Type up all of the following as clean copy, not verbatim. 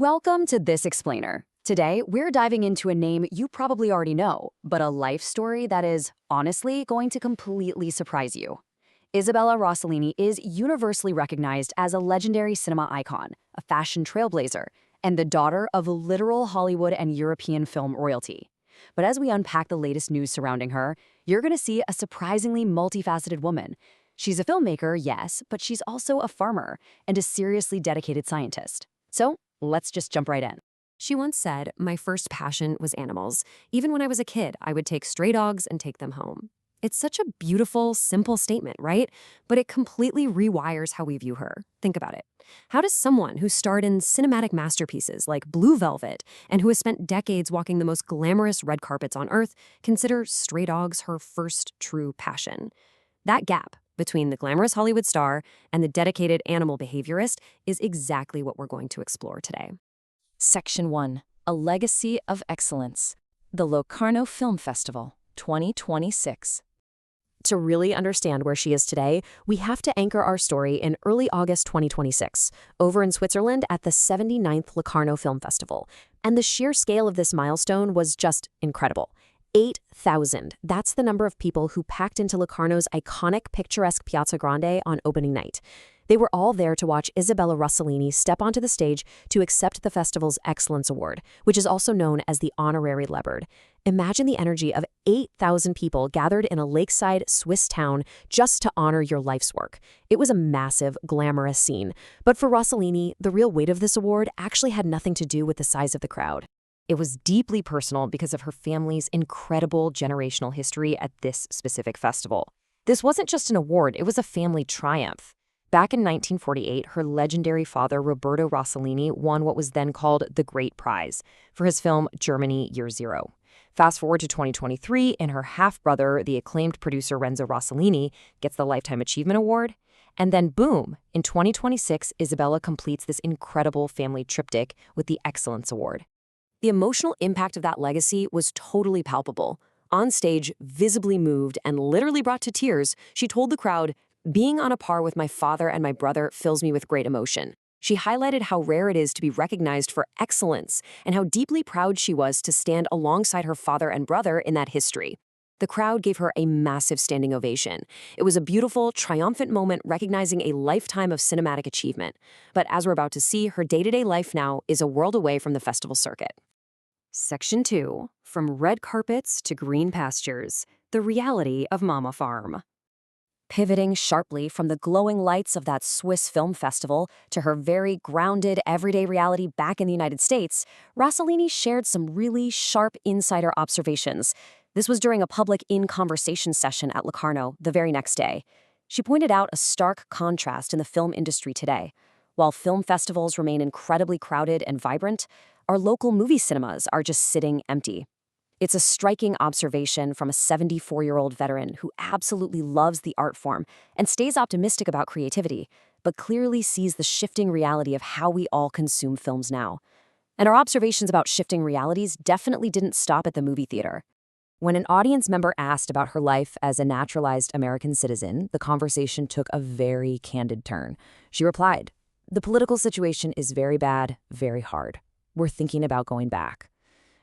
Welcome to This Explainer. Today, we're diving into a name you probably already know, but a life story that is, honestly, going to completely surprise you. Isabella Rossellini is universally recognized as a legendary cinema icon, a fashion trailblazer, and the daughter of literal Hollywood and European film royalty. But as we unpack the latest news surrounding her, you're going to see a surprisingly multifaceted woman. She's a filmmaker, yes, but she's also a farmer and a seriously dedicated scientist. So, let's just jump right in. She once said, "My first passion was animals. Even when I was a kid, I would take stray dogs and take them home." It's such a beautiful, simple statement, right? But it completely rewires how we view her. Think about it. How does someone who starred in cinematic masterpieces like Blue Velvet and who has spent decades walking the most glamorous red carpets on Earth consider stray dogs her first true passion? That gap between the glamorous Hollywood star and the dedicated animal behaviorist is exactly what we're going to explore today. Section 1. A Legacy of Excellence. The Locarno Film Festival, 2026. To really understand where she is today, we have to anchor our story in early August 2026, over in Switzerland at the 79th Locarno Film Festival. And the sheer scale of this milestone was just incredible. 8,000. That's the number of people who packed into Locarno's iconic, picturesque Piazza Grande on opening night. They were all there to watch Isabella Rossellini step onto the stage to accept the festival's Excellence Award, which is also known as the Honorary Leopard. Imagine the energy of 8,000 people gathered in a lakeside Swiss town just to honor your life's work. It was a massive, glamorous scene. But for Rossellini, the real weight of this award actually had nothing to do with the size of the crowd. It was deeply personal because of her family's incredible generational history at this specific festival. This wasn't just an award, it was a family triumph. Back in 1948, her legendary father, Roberto Rossellini, won what was then called the Great Prize for his film Germany Year Zero. Fast forward to 2023, and her half-brother, the acclaimed producer Renzo Rossellini, gets the Lifetime Achievement Award. And then boom, in 2026, Isabella completes this incredible family triptych with the Excellence Award. The emotional impact of that legacy was totally palpable. On stage, visibly moved and literally brought to tears, she told the crowd, "Being on a par with my father and my brother fills me with great emotion." She highlighted how rare it is to be recognized for excellence and how deeply proud she was to stand alongside her father and brother in that history. The crowd gave her a massive standing ovation. It was a beautiful, triumphant moment recognizing a lifetime of cinematic achievement. But as we're about to see, her day-to-day life now is a world away from the festival circuit. Section 2. From red carpets to green pastures, the reality of Mama Farm. Pivoting sharply from the glowing lights of that Swiss film festival to her very grounded, everyday reality back in the United States, Rossellini shared some really sharp insider observations. This was during a public in-conversation session at Locarno the very next day. She pointed out a stark contrast in the film industry today. While film festivals remain incredibly crowded and vibrant, our local movie cinemas are just sitting empty. It's a striking observation from a 74-year-old veteran who absolutely loves the art form and stays optimistic about creativity, but clearly sees the shifting reality of how we all consume films now. And our observations about shifting realities definitely didn't stop at the movie theater. When an audience member asked about her life as a naturalized American citizen, the conversation took a very candid turn. She replied, "The political situation is very bad, very hard. We're thinking about going back."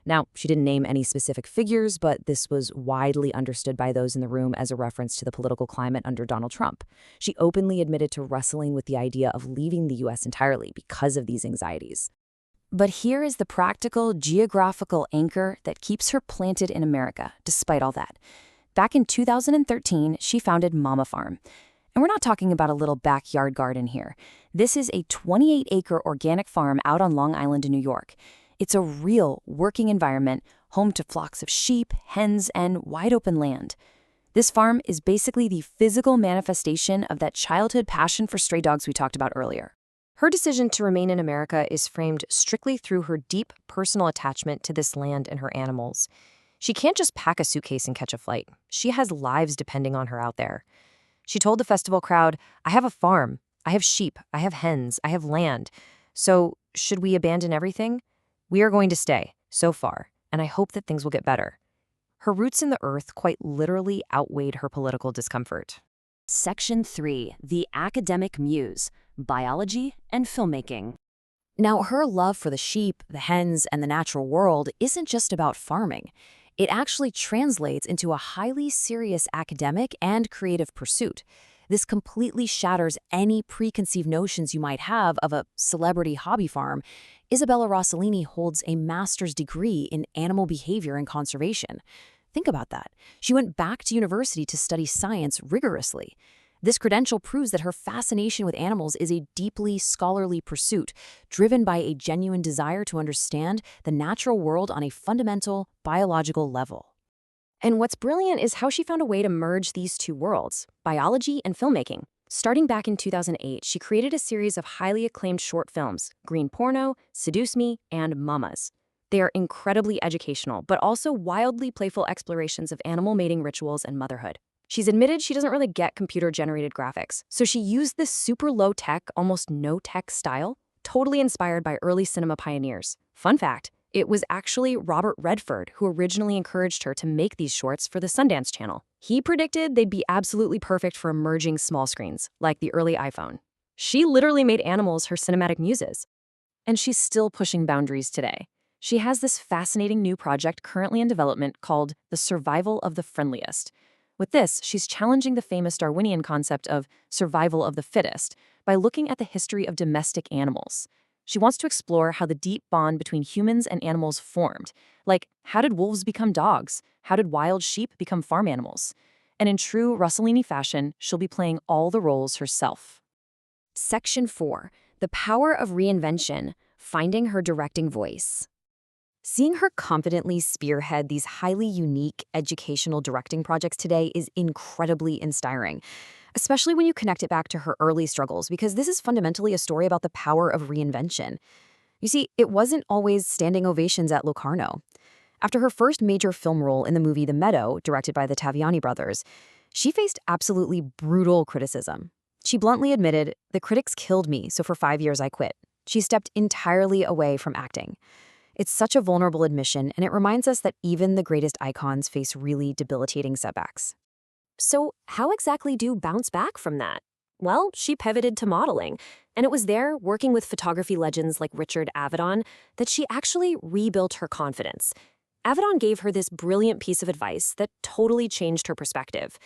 Now, she didn't name any specific figures, but this was widely understood by those in the room as a reference to the political climate under Donald Trump. She openly admitted to wrestling with the idea of leaving the U.S. entirely because of these anxieties. But here is the practical, geographical anchor that keeps her planted in America, despite all that. Back in 2013, she founded Mama Farm. And we're not talking about a little backyard garden here. This is a 28-acre organic farm out on Long Island in New York. It's a real working environment, home to flocks of sheep, hens, and wide-open land. This farm is basically the physical manifestation of that childhood passion for stray dogs we talked about earlier. Her decision to remain in America is framed strictly through her deep personal attachment to this land and her animals. She can't just pack a suitcase and catch a flight. She has lives depending on her out there. She told the festival crowd, "I have a farm, I have sheep, I have hens, I have land. So should we abandon everything? We are going to stay, so far, and I hope that things will get better." Her roots in the earth quite literally outweighed her political discomfort. Section 3. The Academic Muse. Biology and Filmmaking. Now, her love for the sheep, the hens, and the natural world isn't just about farming. It actually translates into a highly serious academic and creative pursuit. This completely shatters any preconceived notions you might have of a celebrity hobby farm. Isabella Rossellini holds a master's degree in animal behavior and conservation. Think about that. She went back to university to study science rigorously. This credential proves that her fascination with animals is a deeply scholarly pursuit, driven by a genuine desire to understand the natural world on a fundamental biological level. And what's brilliant is how she found a way to merge these two worlds, biology and filmmaking. Starting back in 2008, she created a series of highly acclaimed short films, Green Porno, Seduce Me, and Mamas. They are incredibly educational, but also wildly playful explorations of animal mating rituals and motherhood. She's admitted she doesn't really get computer-generated graphics, so she used this super low-tech, almost no-tech style, totally inspired by early cinema pioneers. Fun fact, it was actually Robert Redford who originally encouraged her to make these shorts for the Sundance Channel. He predicted they'd be absolutely perfect for emerging small screens, like the early iPhone. She literally made animals her cinematic muses. And she's still pushing boundaries today. She has this fascinating new project currently in development called The Survival of the Friendliest. With this, she's challenging the famous Darwinian concept of survival of the fittest by looking at the history of domestic animals. She wants to explore how the deep bond between humans and animals formed. Like, how did wolves become dogs? How did wild sheep become farm animals? And in true Rossellini fashion, she'll be playing all the roles herself. Section 4. The Power of Reinvention, Finding Her Directing Voice. Seeing her confidently spearhead these highly unique educational directing projects today is incredibly inspiring, especially when you connect it back to her early struggles, because this is fundamentally a story about the power of reinvention. You see, it wasn't always standing ovations at Locarno. After her first major film role in the movie The Meadow, directed by the Taviani brothers, she faced absolutely brutal criticism. She bluntly admitted, "The critics killed me, so for 5 years I quit." She stepped entirely away from acting. It's such a vulnerable admission, and it reminds us that even the greatest icons face really debilitating setbacks. So how exactly do you bounce back from that? Well, she pivoted to modeling, and it was there, working with photography legends like Richard Avedon, that she actually rebuilt her confidence. Avedon gave her this brilliant piece of advice that totally changed her perspective.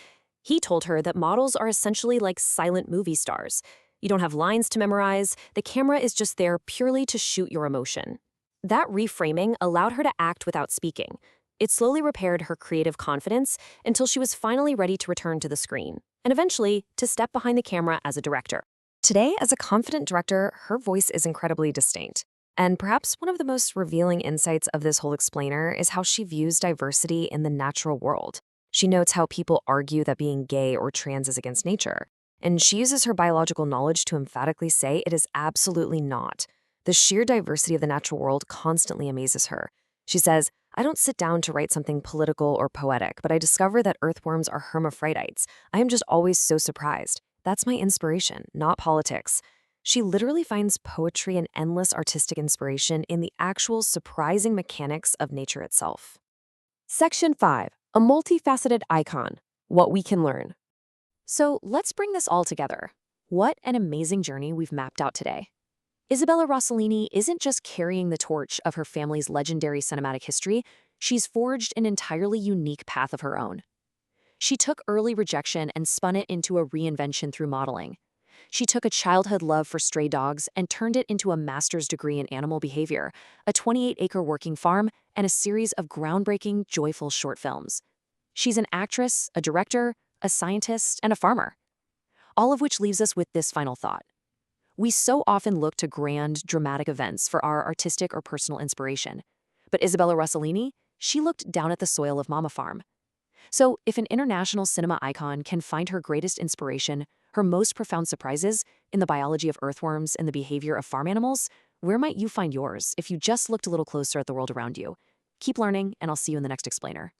He told her that models are essentially like silent movie stars. You don't have lines to memorize, the camera is just there purely to shoot your emotion. That reframing allowed her to act without speaking. It slowly repaired her creative confidence until she was finally ready to return to the screen, and eventually to step behind the camera as a director. Today, as a confident director, her voice is incredibly distinct. And perhaps one of the most revealing insights of this whole explainer is how she views diversity in the natural world. She notes how people argue that being gay or trans is against nature, and she uses her biological knowledge to emphatically say it is absolutely not. The sheer diversity of the natural world constantly amazes her. She says, "I don't sit down to write something political or poetic, but I discover that earthworms are hermaphrodites. I am just always so surprised. That's my inspiration, not politics." She literally finds poetry and endless artistic inspiration in the actual surprising mechanics of nature itself. Section 5. A multifaceted icon. What we can learn. So let's bring this all together. What an amazing journey we've mapped out today. Isabella Rossellini isn't just carrying the torch of her family's legendary cinematic history, she's forged an entirely unique path of her own. She took early rejection and spun it into a reinvention through modeling. She took a childhood love for stray dogs and turned it into a master's degree in animal behavior, a 28-acre working farm, and a series of groundbreaking, joyful short films. She's an actress, a director, a scientist, and a farmer. All of which leaves us with this final thought. We so often look to grand, dramatic events for our artistic or personal inspiration. But Isabella Rossellini, she looked down at the soil of Mama Farm. So if an international cinema icon can find her greatest inspiration, her most profound surprises, in the biology of earthworms and the behavior of farm animals, where might you find yours if you just looked a little closer at the world around you? Keep learning, and I'll see you in the next explainer.